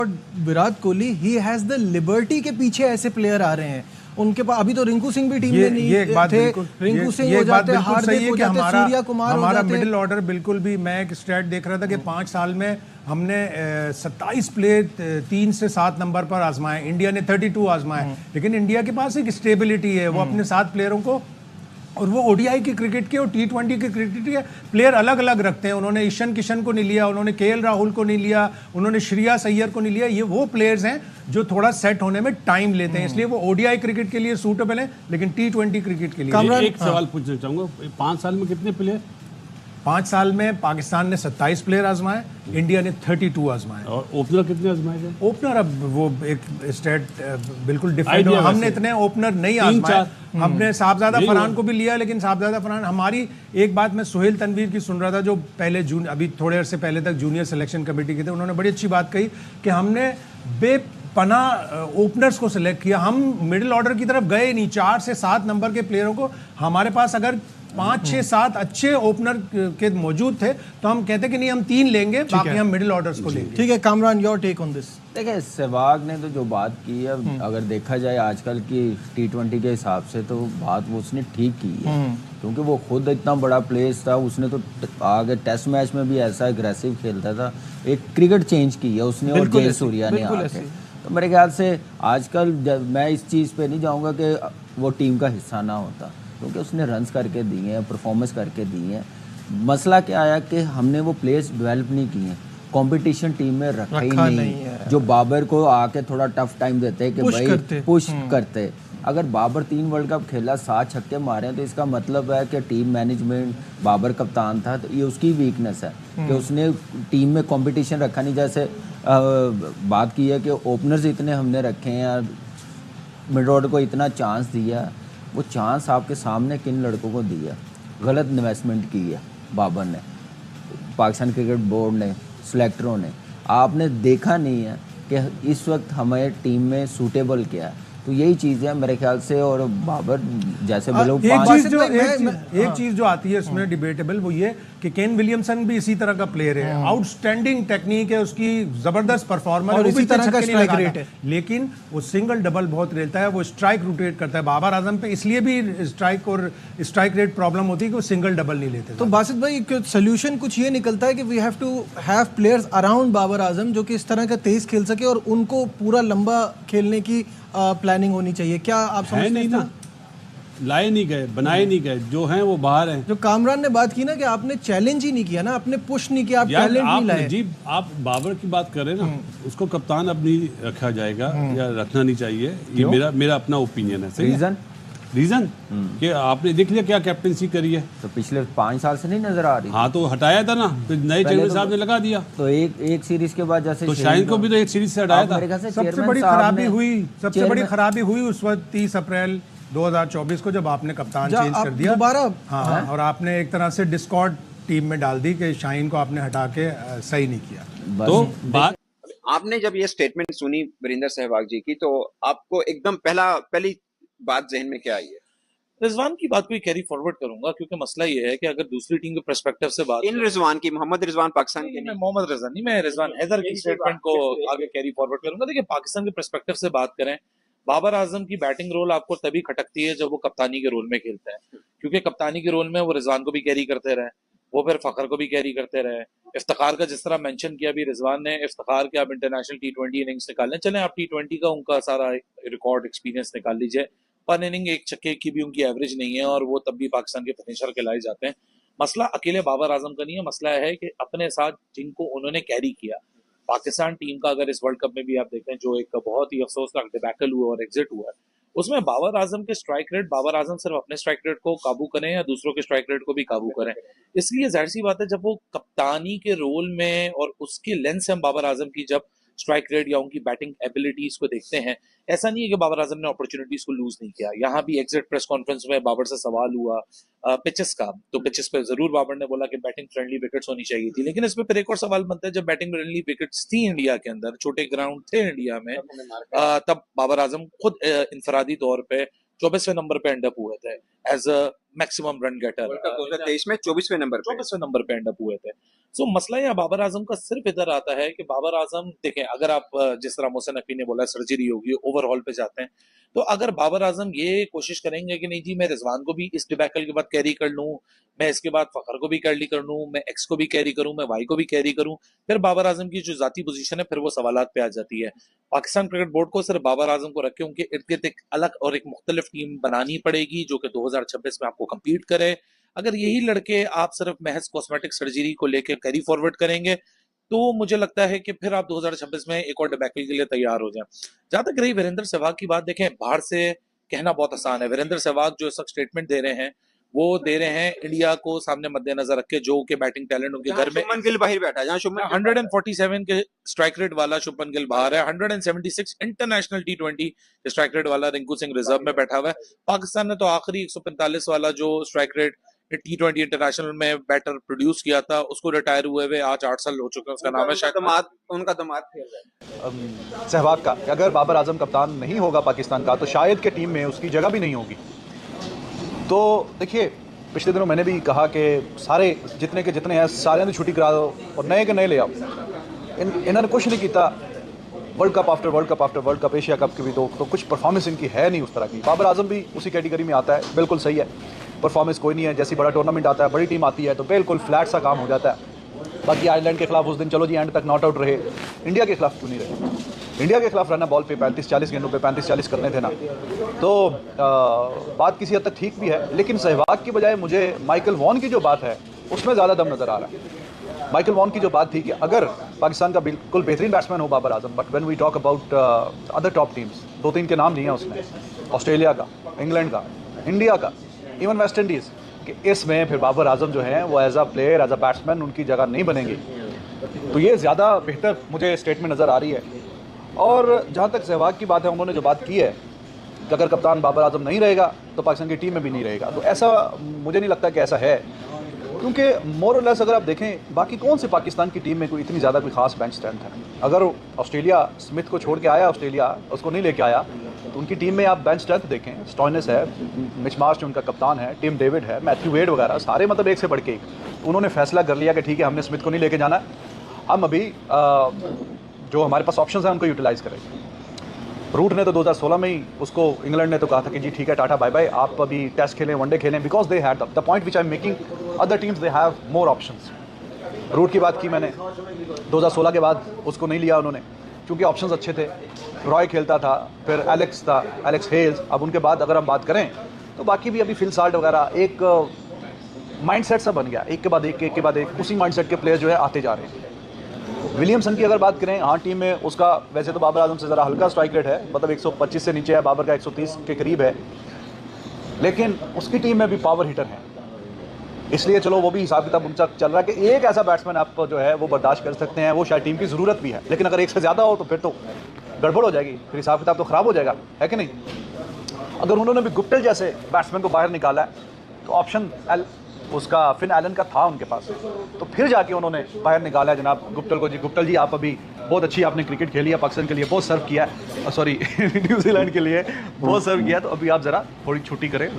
Virat Kohli he has the liberty के पीछे ऐसे प्लेयर आ रहे हैं उनके पास। अभी तो रिंकू सिंह भी टीम में नहीं थे। रिंकू सिंह हो जाते, हार्दिक हो जाते, सूर्या कुमार हो जाते। हमारा मिडिल ऑर्डर बिल्कुल भी, मैं एक स्टैट देख रहा था कि 5 साल में हमने 27 प्लेयर 3 से 7 नंबर पर आजमाए, इंडिया ने 32 आजमाए। लेकिन इंडिया के पास एक स्टेबिलिटी है, वो अपने 7 प्लेयरों को, और वो ओडीआई की क्रिकेट के और T20 की क्रिकेट के प्लेयर अलग अलग रखते हैं। उन्होंने ईशान किशन को नहीं लिया, उन्होंने केएल राहुल को नहीं लिया, उन्होंने श्रेयस अय्यर को नहीं लिया। ये वो प्लेयर्स हैं जो थोड़ा सेट होने में टाइम लेते हैं, इसलिए वो ओडीआई क्रिकेट के लिए सूटेबल है, लेकिन T20 क्रिकेट के लिए। एक सवाल पूछना चाहूंगा, 5 साल में कितने प्लेयर? 5 साल में पाकिस्तान ने 27 प्लेयर आजमाए, इंडिया ने 32 आजमाए। और ओपनर कितने आजमाए गए? ओपनर अब वो एक स्टेट बिल्कुल डिफरेंट है, हमने इतने ओपनर नहीं आजमाए। हमने साहबजादा फरहान को भी लिया, लेकिन साहबजादा फरहान, हमारी एक बात मैं सुहेल तनवीर की सुन रहा था जो पहले अभी थोड़े अरसे पहले तक जूनियर सिलेक्शन कमेटी के थे, उन्होंने बड़ी अच्छी बात कही कि हमने बेपनाह ओपनर्स को सिलेक्ट किया, हम मिडिल ऑर्डर की तरफ गए नहीं। 4 से 7 नंबर के प्लेयरों को, हमारे पास अगर 5, 6, 7 अच्छे ओपनर के मौजूद थे तो हम कहते कि नहीं हम 3 लेंगे, बाकी हम मिडिल ऑर्डर्स को लेंगे। ठीक है Kamran, your take on this. देखिए सहवाग ने तो जो बात की है, अगर देखा जाए आजकल की T20 के हिसाब से तो बात वो उसने ठीक की है, क्योंकि वो खुद इतना बड़ा प्लेस था, उसने तो आगे टेस्ट मैच में भी ऐसा एग्रेसिव खेलता था। एक क्रिकेट चेंज की है उसने और जय सूर्या ने आके। तो मेरे ख्याल से आजकल मैं इस चीज़ पे नहीं जाऊँगा कि वो टीम का हिस्सा ना होता, क्योंकि उसने रन्स करके दिए हैं, परफॉर्मेंस करके दिए हैं। मसला क्या आया कि हमने वो प्लेयर्स डेवलप नहीं किए, कंपटीशन टीम में रखा ही नहीं है। जो बाबर को आके थोड़ा टफ टाइम देते हैं कि भाई पुश करते। अगर बाबर 3 वर्ल्ड कप खेला, 7 छक्के मारे, तो इसका मतलब है कि टीम मैनेजमेंट, बाबर कप्तान था, तो ये उसकी वीकनेस है कि उसने टीम में कंपटीशन रखा नहीं। जैसे बात की है कि ओपनर्स इतने हमने रखे हैं, मिड ऑर्डर को इतना चांस दिया, वो चांस आपके सामने किन लड़कों को दिया? गलत इन्वेस्टमेंट की है बाबर ने, पाकिस्तान क्रिकेट बोर्ड ने, सिलेक्टरों ने। आपने देखा नहीं है कि इस वक्त हमारे टीम में सूटेबल क्या है, तो यही चीज़ है मेरे ख्याल से। और बाबर जैसे बोलो, एक चीज जो आती है इसमें डिबेटेबल, वो ये कि केन विलियमसन भी इसी तरह का प्लेयर है, आउटस्टैंडिंग टेक्निक है उसकी, जबरदस्त परफॉर्मर और इसी तरह का स्ट्राइक रेट है, लेकिन वो सिंगल डबल बहुत खेलता है, वो स्ट्राइक रोटेट करता है। बाबर आजम पे इसलिए भी स्ट्राइक और स्ट्राइक रेट प्रॉब्लम होती है कि वो सिंगल डबल नहीं लेते। तो बासित भाई सोल्यूशन कुछ ये निकलता है कि we have to have players around Babar Azam जो कि इस तरह का तेज खेल सके और उनको पूरा लंबा खेलने की प्लानिंग होनी चाहिए। क्या आप समझते हैं? ना लाए नहीं गए, बनाए नहीं गए, जो हैं वो बाहर हैं। जो कामरान ने बात की ना कि आपने चैलेंज ही नहीं किया ना, आपने पुश नहीं किया, आप टैलेंट नहीं लाए। जी आप बाबर की बात कर रहे हैं ना, उसको कप्तान अब नहीं रखा जाएगा या रखना नहीं चाहिए, ये मेरा अपना ओपिनियन है। रीजन कि आपने देख लिया क्या कैप्टनसी करी है, तो पिछले 5 साल से नहीं नजर आ रही। हाँ तो हटाया था ना, तो नए चेयरमैन साहब ने लगा दिया। तो एक सीरीज के बाद जैसे तो शाहीन को भी तो एक सीरीज से हटाया था। सबसे बड़ी खराबी हुई उस वक्त 30 अप्रैल 2024 को, जब आपने कप्तान चेंज कर दिया दोबारा। हाँ, और आपने एक तरह से डिस्कॉर्ड टीम में डाल दी कि शाहीन को आपने हटा के सही नहीं किया। तो बात आपने जब ये स्टेटमेंट सुनी वीरेंद्र सहवाग जी की, तो आपको एकदम पहली बात जहन में क्या आई है? रिजवान की बात को कैरी फॉरवर्ड करूंगा, क्योंकि मसला ये है कि अगर दूसरी टीम के पर्सपेक्टिव से बात, इन रिजवान की, मोहम्मद रिजवान पाकिस्तान के नहीं, मोहम्मद रिजवान नहीं, मैं रिजवान हैदर की स्टेटमेंट को आगे कैरी फॉरवर्ड करूंगा। देखिए पाकिस्तान के पर्सपेक्टिव से बात करें, बाबर आजम की बैटिंग रोल आपको तभी खटकती है जब वो कप्तानी के रोल में खेलते हैं, क्योंकि कप्तानी के रोल में वो रिजवान को भी कैरी करते रहे, वो फिर फखर को भी कैरी करते रहे। इफ्तिखार का जिस तरह मेंशन किया भी रिजवान ने, इफ्तिखार के आप इंटरनेशनल T20 इनिंग्स निकालें, चलें आप T20 का उनका सारा रिकॉर्ड एक्सपीरियंस निकाल लीजिए, पर इनिंग 1 छक्के की भी उनकी एवरेज नहीं है, और वो तब भी पाकिस्तान के फिनिशर कहलाए जाते हैं। मसला अकेले बाबर आजम का नहीं है, मसला है कि अपने साथ जिनको उन्होंने कैरी किया, पाकिस्तान टीम का अगर इस वर्ल्ड कप में भी आप देखें, जो एक बहुत ही अफसोसनाक डिबैकल हुआ और एग्जिट हुआ है, उसमें बाबर आजम के स्ट्राइक रेट, बाबर आजम सिर्फ अपने स्ट्राइक रेट को काबू करें या दूसरों के स्ट्राइक रेट को भी काबू करें। इसलिए जाहिर सी बात है जब वो कप्तानी के रोल में और उसके लेंस से हम बाबर आजम की जब स्ट्राइक रेट या उनकी बैटिंग एबिलिटीज को देखते हैं, ऐसा नहीं है कि बाबर आजम ने अपॉर्चुनिटीज को लूज नहीं किया। यहाँ भी एग्जिट प्रेस कॉन्फ्रेंस में बाबर से सवाल हुआ पिचेस का, तो पिचेस पे जरूर बाबर ने बोला कि बैटिंग फ्रेंडली विकेट्स होनी चाहिए थी, लेकिन इस पे फिर एक और सवाल बनता है, जब बैटिंग फ्रेंडली विकेट्स थी इंडिया के अंदर, छोटे ग्राउंड थे इंडिया में, तब बाबर आजम खुद इंफरादी तौर पे 24वें नंबर पे एंड अप हुए थे as a maximum run getter. 2023 में 24वें नंबर पे एंड अप हुए थे। सो मसला यह बाबर आजम का सिर्फ इधर आता है कि बाबर आजम देखें, अगर आप जिस तरह मोहसिन नकवी ने बोला सर्जरी होगी, ओवरऑल पे जाते हैं, तो अगर बाबर आजम ये कोशिश करेंगे कि नहीं जी मैं रिजवान को भी इस डिबैकल के बाद कैरी कर लूं, मैं इसके बाद फखर को भी कैरी कर लूं, मैं एक्स को भी कैरी करूं, मैं वाई को भी कैरी करूं, फिर बाबर आजम की जो जाती पोजीशन है फिर वो सवालात पे आ जाती है। पाकिस्तान क्रिकेट बोर्ड को सिर्फ बाबर आजम को रख के उनके इर्द गिर्द एक अलग और एक मुख्तलिफ टीम बनानी पड़ेगी जो कि 2026 में आपको कम्पीट करे। अगर यही लड़के आप सिर्फ महज कॉस्मेटिक सर्जरी को लेकर कैरी फॉरवर्ड करेंगे तो मुझे लगता है कि फिर आप 2026 में एक और डिबैकल के लिए तैयार हो जाएं। जहां तक रही वीरेंद्र सहवाग की बात, देखें बाहर से कहना बहुत आसान है। वीरेंद्र सहवाग जो इस वक्त स्टेटमेंट दे रहे हैं वो दे रहे हैं इंडिया को सामने मद्देनजर रख के, जो के बैटिंग टैलेंट उनके घर में। शुभमन गिल बाहर बैठा है, जहां शुभमन 147 के स्ट्राइक रेट वाला शुभमन गिल बाहर है, 176 इंटरनेशनल T20 स्ट्राइक रेट वाला रिंकू सिंह रिजर्व में बैठा हुआ है। पाकिस्तान ने तो आखिरी 145 वाला जो स्ट्राइक रेट T20 इंटरनेशनल में बैटर प्रोड्यूस किया था उसको रिटायर हुए हुए आज 8 साल हो चुके हैं। उसका नाम है शायद उनका दमाद खेल रहा है सहवाग का। अगर बाबर आजम कप्तान नहीं होगा पाकिस्तान का तो शायद के टीम में उसकी जगह भी नहीं होगी। तो देखिए, पिछले दिनों मैंने भी कहा कि सारे जितने के जितने हैं सारे ने छुट्टी करा दो और नए के नए ले आओ। इन्होंने कुछ नहीं किया। World cup after world cup after world cup, Asia cup की भी तो कुछ परफॉर्मेंस इनकी है नहीं उस तरह की। बाबर आजम भी उसी कैटेगरी में आता है, बिल्कुल सही है, परफॉर्मेंस कोई नहीं है। जैसी बड़ा टूर्नामेंट आता है, बड़ी टीम आती है तो बिल्कुल फ्लैट सा काम हो जाता है। बाकी आयरलैंड के खिलाफ उस दिन चलो जी एंड तक नॉट आउट रहे, इंडिया के खिलाफ क्यों नहीं रहे? इंडिया के खिलाफ रहना बॉल पे 35-40 गेंदों पे 35-40 करने थे ना, तो बात किसी हद तक ठीक भी है। लेकिन सहवाग की बजाय मुझे माइकल वॉन की जो बात है उसमें ज़्यादा दम नज़र आ रहा है। माइकल वॉन की जो बात थी कि अगर पाकिस्तान का बिल्कुल बेहतरीन बैट्समैन हो Babar Azam, but when we talk about other top teams, 2-3 के नाम नहीं है उसने, ऑस्ट्रेलिया का, इंग्लैंड का, इंडिया का, इवन वेस्ट इंडीज़, कि इसमें फिर बाबर आजम जो है वो as a player, as a batsman उनकी जगह नहीं बनेगी। तो ये ज़्यादा बेहतर मुझे स्टेटमेंट नज़र आ रही है। और जहाँ तक सहवाग की बात है, उन्होंने जो बात की है कि अगर कप्तान बाबर आजम नहीं रहेगा तो पाकिस्तान की टीम में भी नहीं रहेगा, तो ऐसा मुझे नहीं लगता कि ऐसा है। क्योंकि मोर और लेस अगर आप देखें बाकी कौन से पाकिस्तान की टीम में कोई इतनी ज़्यादा कोई खास बेंच स्ट्रेंथ है। अगर ऑस्ट्रेलिया स्मिथ को छोड़ के आया, ऑस्ट्रेलिया उसको नहीं लेके आया, तो उनकी टीम में आप बेंच स्ट्रेंथ देखें, स्टॉइनिस है, मिच मार्श जो उनका कप्तान है, टिम डेविड है, मैथ्यू वेड वगैरह, सारे मतलब एक से बढ़ के एक। उन्होंने फैसला कर लिया कि ठीक है हमने स्मिथ को नहीं लेके जाना, हम अभी जो हमारे पास ऑप्शंस हैं उनको यूटिलाइज़ करेंगे। रूट ने तो 2016 में ही उसको, इंग्लैंड ने तो कहा था कि जी ठीक है टाटा बाय बाय, आप अभी टेस्ट खेलें, वनडे खेलें, because they had the point which I am making, other teams they have more options. Root की बात की मैंने, 2016 के बाद उसको नहीं लिया उन्होंने क्योंकि ऑप्शंस अच्छे थे। रॉय खेलता था, फिर एलेक्स था, एलेक्स हेल्स। अब उनके बाद अगर हम बात करें तो बाकी भी अभी फिल साल्ट वगैरह, एक माइंडसेट सा बन गया, एक के बाद एक उसी माइंडसेट के प्लेयर जो है आते जा रहे हैं। विलियमसन की अगर बात करें, हाँ टीम में उसका वैसे तो बाबर आजम से ज़रा हल्का स्ट्राइक रेट है, मतलब 125 से नीचे है, बाबर का 130 के करीब है, लेकिन उसकी टीम में भी पावर हिटर हैं। इसलिए चलो वो भी हिसाब किताब उनका चल रहा है कि एक ऐसा बैट्समैन आप जो है वो बर्दाश्त कर सकते हैं, वो शायद टीम की ज़रूरत भी है। लेकिन अगर एक से ज़्यादा हो तो फिर तो गड़बड़ हो जाएगी, फिर हिसाब किताब तो ख़राब हो जाएगा, है कि नहीं? अगर उन्होंने भी गुप्टिल जैसे बैट्समैन को बाहर निकाला है तो ऑप्शन उसका फिन एलन का था उनके पास, तो फिर जाके उन्होंने बाहर निकाला है जनाब गुप्टिल को। जी गुप्टिल जी, आप अभी बहुत अच्छी आपने क्रिकेट खेली है, पाकिस्तान के लिए बहुत सर्व किया है, सॉरी न्यूजीलैंड के लिए बहुत सर्व किया है, तो अभी आप ज़रा थोड़ी छुट्टी करें।